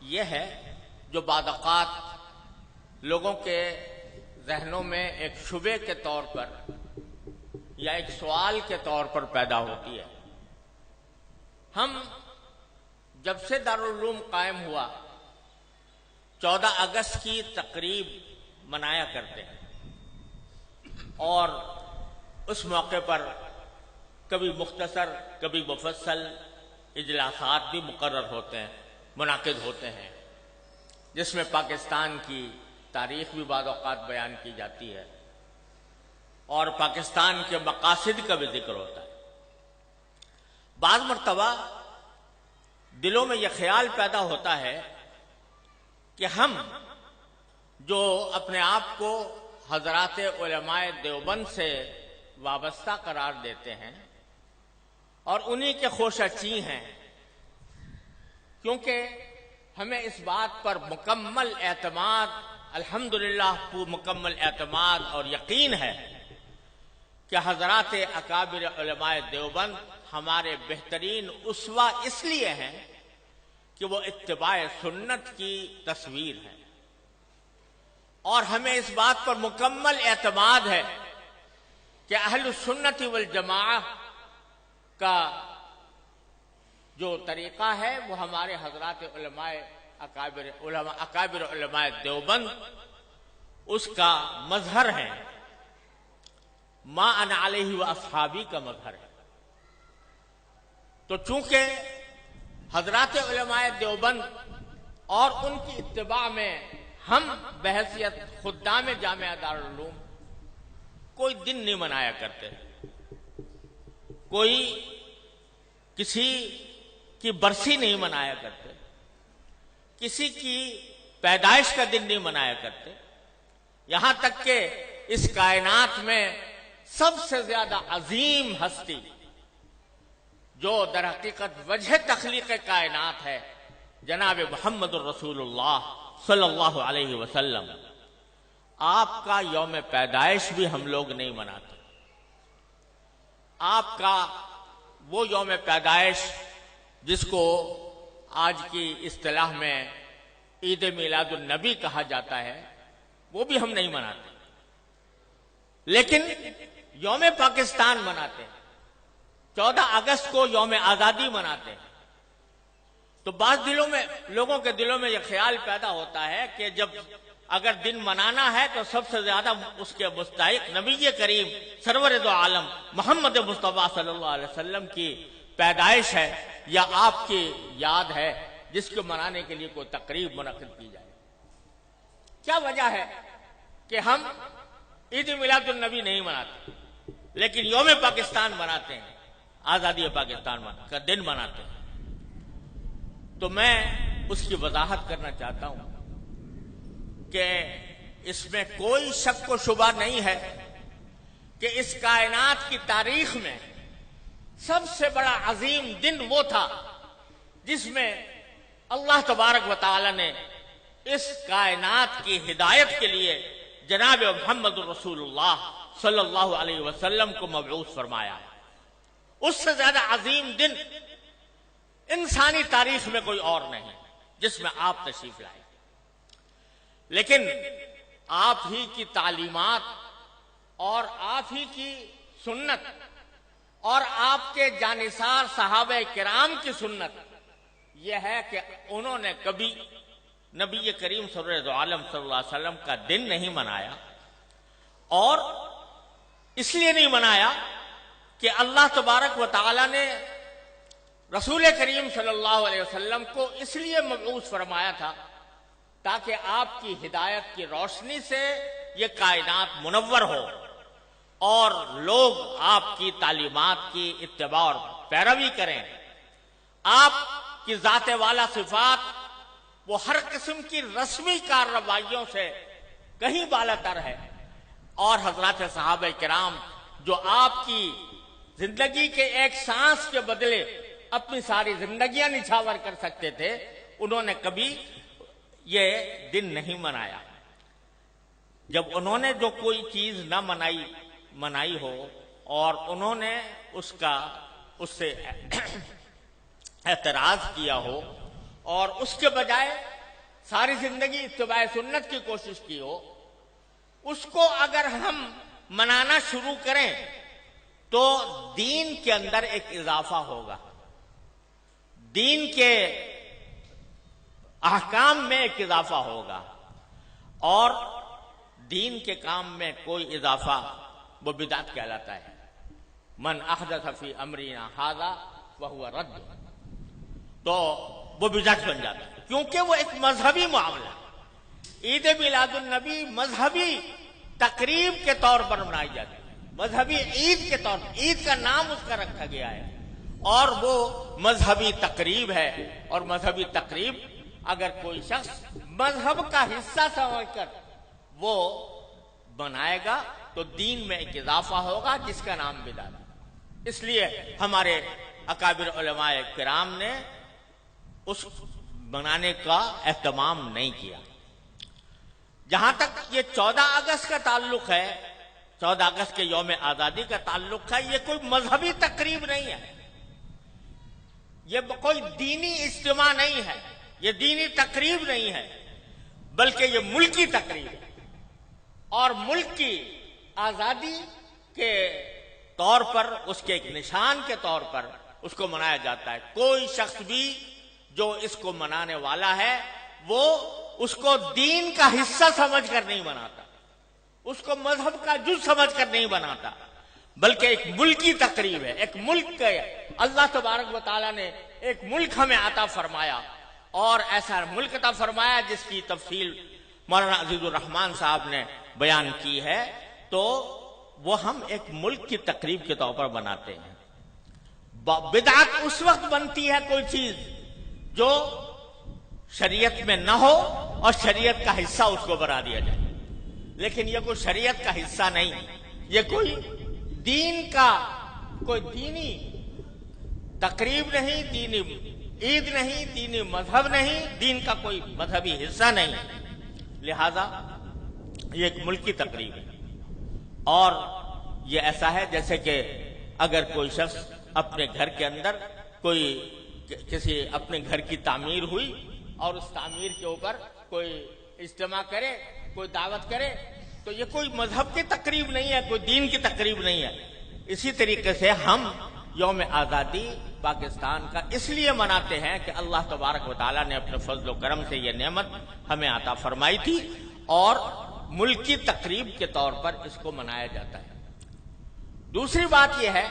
یہ ہے جو بعض اوقات لوگوں کے ذہنوں میں ایک شبہ کے طور پر یا ایک سوال کے طور پر پیدا ہوتی ہے۔ ہم جب سے دارالعلوم قائم ہوا 14 اگست کی تقریب منایا کرتے ہیں، اور اس موقع پر کبھی مختصر کبھی مفصل اجلاسات بھی مقرر ہوتے ہیں، منعقد ہوتے ہیں، جس میں پاکستان کی تاریخ بھی بعض اوقات بیان کی جاتی ہے اور پاکستان کے مقاصد کا بھی ذکر ہوتا ہے۔ بعض مرتبہ دلوں میں یہ خیال پیدا ہوتا ہے کہ ہم جو اپنے آپ کو حضرات علماء دیوبند سے وابستہ قرار دیتے ہیں اور انہی کے خوشہ چی ہیں، کیونکہ ہمیں اس بات پر مکمل اعتماد، الحمدللہ مکمل اعتماد اور یقین ہے کہ حضرات اکابر علماء دیوبند ہمارے بہترین اسوہ اس لیے ہیں کہ وہ اتباع سنت کی تصویر ہے، اور ہمیں اس بات پر مکمل اعتماد ہے کہ اہل السنت والجماعہ کا جو طریقہ ہے وہ ہمارے حضرات اکابر علماء دیوبند اس کا مظہر ہے، ما انا علیہ و اصحابی کا مظہر ہے۔ تو چونکہ حضرات علماء دیوبند اور ان کی اتباع میں ہم بحیثیت خدام جامعہ دارالعلوم کوئی دن نہیں منایا کرتے، کوئی کسی کی برسی نہیں منایا کرتے، کسی کی پیدائش کا دن نہیں منایا کرتے، یہاں تک کہ اس کائنات میں سب سے زیادہ عظیم ہستی جو در حقیقت وجہ تخلیق کائنات ہے جناب محمد الرسول اللہ صلی اللہ علیہ وسلم، آپ کا یوم پیدائش بھی ہم لوگ نہیں مناتے۔ آپ کا وہ یوم پیدائش جس کو آج کی اصطلاح میں عید میلاد النبی کہا جاتا ہے وہ بھی ہم نہیں مناتے، لیکن یوم پاکستان مناتے ہیں، 14 اگست کو یوم آزادی مناتے ہیں۔ تو بعض لوگوں کے دلوں میں یہ خیال پیدا ہوتا ہے کہ جب اگر دن منانا ہے تو سب سے زیادہ اس کے مستحق نبی کریم سرور دو عالم محمد مصطفیٰ صلی اللہ علیہ وسلم کی پیدائش ہے یا آپ کی یاد ہے، جس کو منانے کے لیے کوئی تقریب منعقد کی جائے۔ کیا وجہ ہے کہ ہم عید میلاد النبی نہیں مناتے لیکن یوم پاکستان مناتے ہیں، آزادی پاکستان کا دن مناتے ہیں؟ تو میں اس کی وضاحت کرنا چاہتا ہوں کہ اس میں کوئی شک و شبہ نہیں ہے کہ اس کائنات کی تاریخ میں سب سے بڑا عظیم دن وہ تھا جس میں اللہ تبارک و تعالی نے اس کائنات کی ہدایت کے لیے جناب محمد الرسول اللہ صلی اللہ علیہ وسلم کو مبعوث فرمایا۔ اس سے زیادہ عظیم دن انسانی تاریخ میں کوئی اور نہیں جس میں آپ تشریف لائے، لیکن آپ ہی کی تعلیمات اور آپ ہی کی سنت اور آپ کے جانثار صحابہ کرام کی سنت یہ ہے کہ انہوں نے کبھی نبی کریم سرور دو عالم صلی اللہ علیہ وسلم کا دن نہیں منایا، اور اس لیے نہیں منایا کہ اللہ تبارک و تعالی نے رسول کریم صلی اللہ علیہ وسلم کو اس لیے مبعوث فرمایا تھا تاکہ آپ کی ہدایت کی روشنی سے یہ کائنات منور ہو اور لوگ آپ کی تعلیمات کی اتباع اور پیروی کریں۔ آپ کی ذات والا صفات وہ ہر قسم کی رسمی کارروائیوں سے کہیں بالا تر ہے، اور حضرات صحابہ کرام جو آپ کی زندگی کے ایک سانس کے بدلے اپنی ساری زندگیاں نچھاور کر سکتے تھے، انہوں نے کبھی یہ دن نہیں منایا۔ جب انہوں نے جو کوئی چیز نہ منائی ہو اور انہوں نے اس سے اعتراض کیا ہو اور اس کے بجائے ساری زندگی اتباع سنت کی کوشش کی ہو، اس کو اگر ہم منانا شروع کریں تو دین کے اندر ایک اضافہ ہوگا، دین کے احکام میں ایک اضافہ ہوگا، اور دین کے کام میں کوئی اضافہ وہ بدعت کہلاتا ہے۔ من احدث فی امرنا ھذا فہو رد، تو وہ بدعت بن جاتا ہے، کیونکہ وہ ایک مذہبی معاملہ ہے۔ عید میلاد النبی مذہبی تقریب کے طور پر منائی جاتی ہے، مذہبی عید کے طور پر، عید کا نام اس کا رکھا گیا ہے، اور وہ مذہبی تقریب ہے۔ اور مذہبی تقریب اگر کوئی شخص مذہب کا حصہ سمجھ کر وہ بنائے گا تو دین میں ایک اضافہ ہوگا جس کا نام بدعت ہے۔ اس لیے ہمارے اکابر علماء کرام نے اس بنانے کا اہتمام نہیں کیا۔ جہاں تک یہ 14 اگست کا تعلق ہے، 14 اگست کے یوم آزادی کا تعلق ہے، یہ کوئی مذہبی تقریب نہیں ہے، یہ کوئی دینی اجتماع نہیں ہے، یہ دینی تقریب نہیں ہے، بلکہ یہ ملکی تقریب ہے، اور ملک کی آزادی کے طور پر، اس کے ایک نشان کے طور پر اس کو منایا جاتا ہے۔ کوئی شخص بھی جو اس کو منانے والا ہے وہ اس کو دین کا حصہ سمجھ کر نہیں مناتا، اس کو مذہب کا جز سمجھ کر نہیں بناتا، بلکہ ایک ملکی تقریب ہے، ایک ملک کے اللہ تبارک و تعالیٰ نے ایک ملک ہمیں عطا فرمایا، اور ایسا ملک عطا فرمایا جس کی تفصیل مولانا عزیز الرحمان صاحب نے بیان کی ہے، تو وہ ہم ایک ملک کی تقریب کے طور پر بناتے ہیں۔ بدعت اس وقت بنتی ہے کوئی چیز جو شریعت میں نہ ہو اور شریعت کا حصہ اس کو بنا دیا جائے، لیکن یہ کوئی شریعت کا حصہ نہیں، یہ کوئی دین کا کوئی دینی تقریب نہیں، دینی عید نہیں، دینی مذہب نہیں، دین کا کوئی مذہبی حصہ نہیں، لہذا یہ ایک ملکی تقریب ہے۔ اور یہ ایسا ہے جیسے کہ اگر کوئی شخص اپنے گھر کے اندر کوئی کسی اپنے گھر کی تعمیر ہوئی اور اس تعمیر کے اوپر کوئی اجتماع کرے، کوئی دعوت کرے، تو یہ کوئی مذہب کی تقریب نہیں ہے، کوئی دین کی تقریب نہیں ہے۔ اسی طریقے سے ہم یوم آزادی پاکستان کا اس لیے مناتے ہیں کہ اللہ تبارک و تعالیٰ نے اپنے فضل و کرم سے یہ نعمت ہمیں عطا فرمائی تھی، اور ملکی تقریب کے طور پر اس کو منایا جاتا ہے۔ دوسری بات یہ ہے